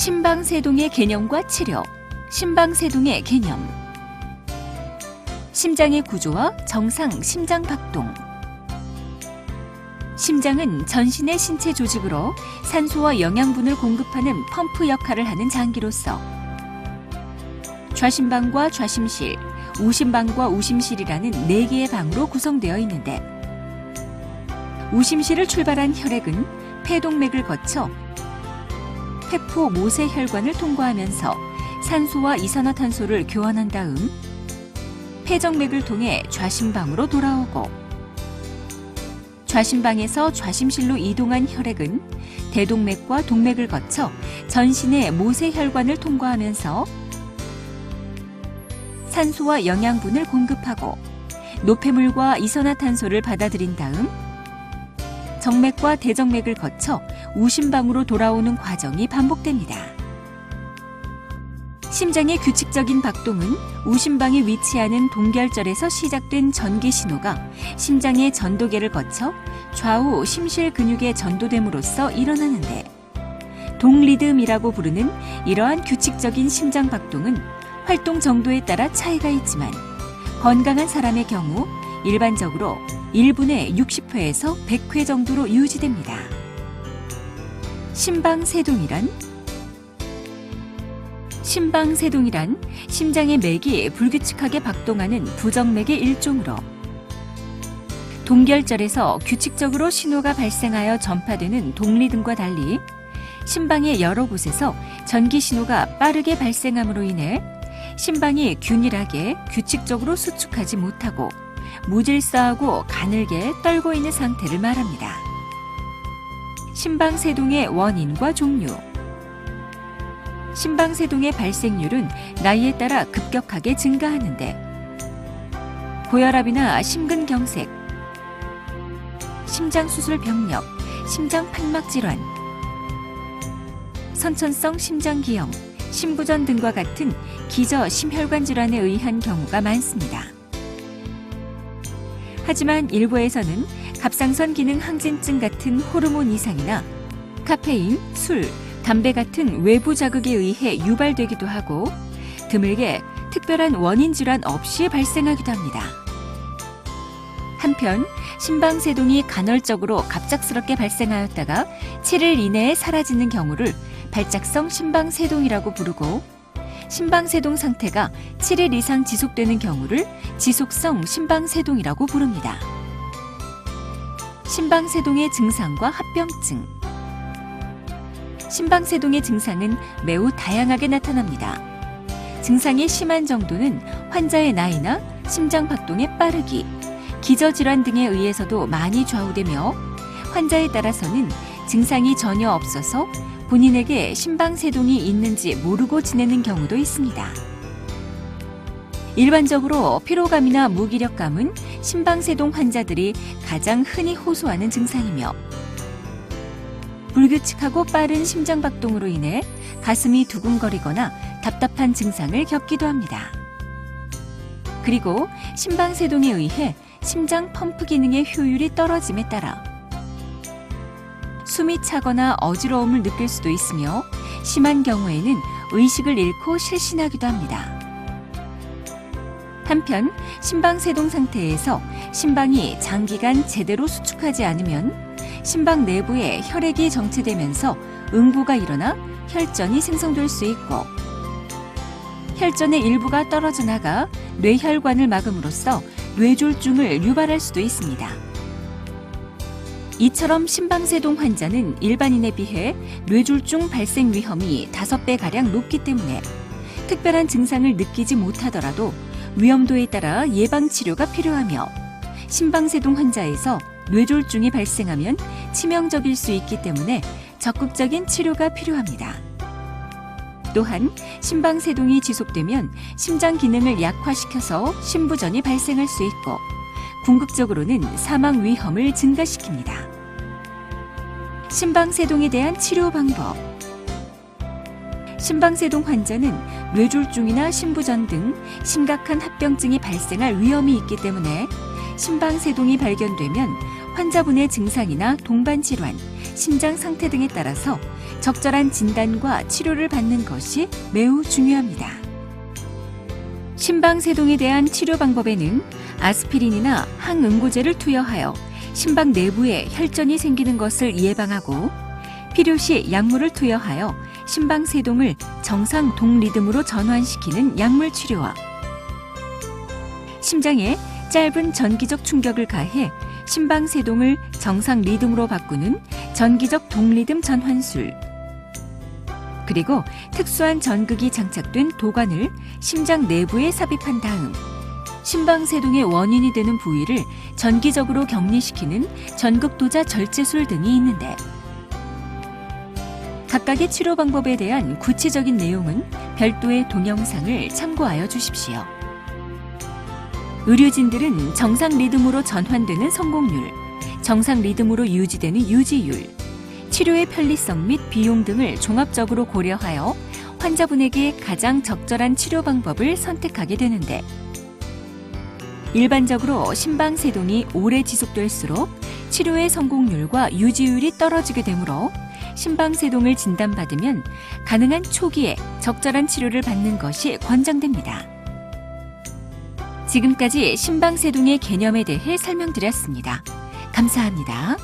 심방세동의 개념과 치료, 심방세동의 개념. 심장의 구조와 정상 심장박동. 심장은 전신의 신체 조직으로 산소와 영양분을 공급하는 펌프 역할을 하는 장기로서 좌심방과 좌심실, 우심방과 우심실이라는 4개의 방으로 구성되어 있는데, 우심실을 출발한 혈액은 폐동맥을 거쳐 폐포 모세혈관을 통과하면서 산소와 이산화탄소를 교환한 다음 폐정맥을 통해 좌심방으로 돌아오고, 좌심방에서 좌심실로 이동한 혈액은 대동맥과 동맥을 거쳐 전신의 모세혈관을 통과하면서 산소와 영양분을 공급하고 노폐물과 이산화탄소를 받아들인 다음 정맥과 대정맥을 거쳐 우심방으로 돌아오는 과정이 반복됩니다. 심장의 규칙적인 박동은 우심방에 위치하는 동결절에서 시작된 전기 신호가 심장의 전도계를 거쳐 좌우 심실 근육에 전도됨으로써 일어나는데, 동리듬이라고 부르는 이러한 규칙적인 심장 박동은 활동 정도에 따라 차이가 있지만 건강한 사람의 경우 일반적으로 1분에 60회에서 100회 정도로 유지됩니다. 심방세동이란 심장의 맥이 불규칙하게 박동하는 부정맥의 일종으로 동결절에서 규칙적으로 신호가 발생하여 전파되는 동리듬과 달리 심방의 여러 곳에서 전기 신호가 빠르게 발생함으로 인해 심방이 균일하게 규칙적으로 수축하지 못하고 무질서하고 가늘게 떨고 있는 상태를 말합니다. 심방세동의 원인과 종류. 심방세동의 발생률은 나이에 따라 급격하게 증가하는데, 고혈압이나 심근경색, 심장수술 병력, 심장판막질환, 선천성 심장기형, 심부전 등과 같은 기저심혈관 질환에 의한 경우가 많습니다. 하지만 일부에서는 갑상선 기능 항진증 같은 호르몬 이상이나 카페인, 술, 담배 같은 외부 자극에 의해 유발되기도 하고, 드물게 특별한 원인 질환 없이 발생하기도 합니다. 한편 심방세동이 간헐적으로 갑작스럽게 발생하였다가 7일 이내에 사라지는 경우를 발작성 심방세동이라고 부르고, 심방세동 상태가 7일 이상 지속되는 경우를 지속성 심방세동이라고 부릅니다. 심방세동의 증상과 합병증. 심방세동의 증상은 매우 다양하게 나타납니다. 증상이 심한 정도는 환자의 나이나 심장 박동의 빠르기, 기저질환 등에 의해서도 많이 좌우되며, 환자에 따라서는 증상이 전혀 없어서 본인에게 심방세동이 있는지 모르고 지내는 경우도 있습니다. 일반적으로 피로감이나 무기력감은 심방세동 환자들이 가장 흔히 호소하는 증상이며, 불규칙하고 빠른 심장박동으로 인해 가슴이 두근거리거나 답답한 증상을 겪기도 합니다. 그리고 심방세동에 의해 심장 펌프 기능의 효율이 떨어짐에 따라 숨이 차거나 어지러움을 느낄 수도 있으며, 심한 경우에는 의식을 잃고 실신하기도 합니다. 한편 심방세동 상태에서 심방이 장기간 제대로 수축하지 않으면 심방 내부에 혈액이 정체되면서 응고가 일어나 혈전이 생성될 수 있고, 혈전의 일부가 떨어져 나가 뇌혈관을 막음으로써 뇌졸중을 유발할 수도 있습니다. 이처럼 심방세동 환자는 일반인에 비해 뇌졸중 발생 위험이 5배가량 높기 때문에 특별한 증상을 느끼지 못하더라도 위험도에 따라 예방치료가 필요하며, 심방세동 환자에서 뇌졸중이 발생하면 치명적일 수 있기 때문에 적극적인 치료가 필요합니다. 또한 심방세동이 지속되면 심장 기능을 약화시켜서 심부전이 발생할 수 있고, 궁극적으로는 사망 위험을 증가시킵니다. 심방세동에 대한 치료 방법. 심방세동 환자는 뇌졸중이나 심부전 등 심각한 합병증이 발생할 위험이 있기 때문에 심방세동이 발견되면 환자분의 증상이나 동반질환, 심장 상태 등에 따라서 적절한 진단과 치료를 받는 것이 매우 중요합니다. 심방세동에 대한 치료 방법에는 아스피린이나 항응고제를 투여하여 심방 내부에 혈전이 생기는 것을 예방하고 필요시 약물을 투여하여 심방세동을 정상 동리듬으로 전환시키는 약물 치료와 심장에 짧은 전기적 충격을 가해 심방세동을 정상 리듬으로 바꾸는 전기적 동리듬 전환술, 그리고 특수한 전극이 장착된 도관을 심장 내부에 삽입한 다음 심방세동의 원인이 되는 부위를 전기적으로 격리시키는 전극도자 절제술 등이 있는데, 각각의 치료 방법에 대한 구체적인 내용은 별도의 동영상을 참고하여 주십시오. 의료진들은 정상 리듬으로 전환되는 성공률, 정상 리듬으로 유지되는 유지율, 치료의 편리성 및 비용 등을 종합적으로 고려하여 환자분에게 가장 적절한 치료 방법을 선택하게 되는데, 일반적으로 심방세동이 오래 지속될수록 치료의 성공률과 유지율이 떨어지게 되므로 심방세동을 진단받으면 가능한 초기에 적절한 치료를 받는 것이 권장됩니다. 지금까지 심방세동의 개념에 대해 설명드렸습니다. 감사합니다.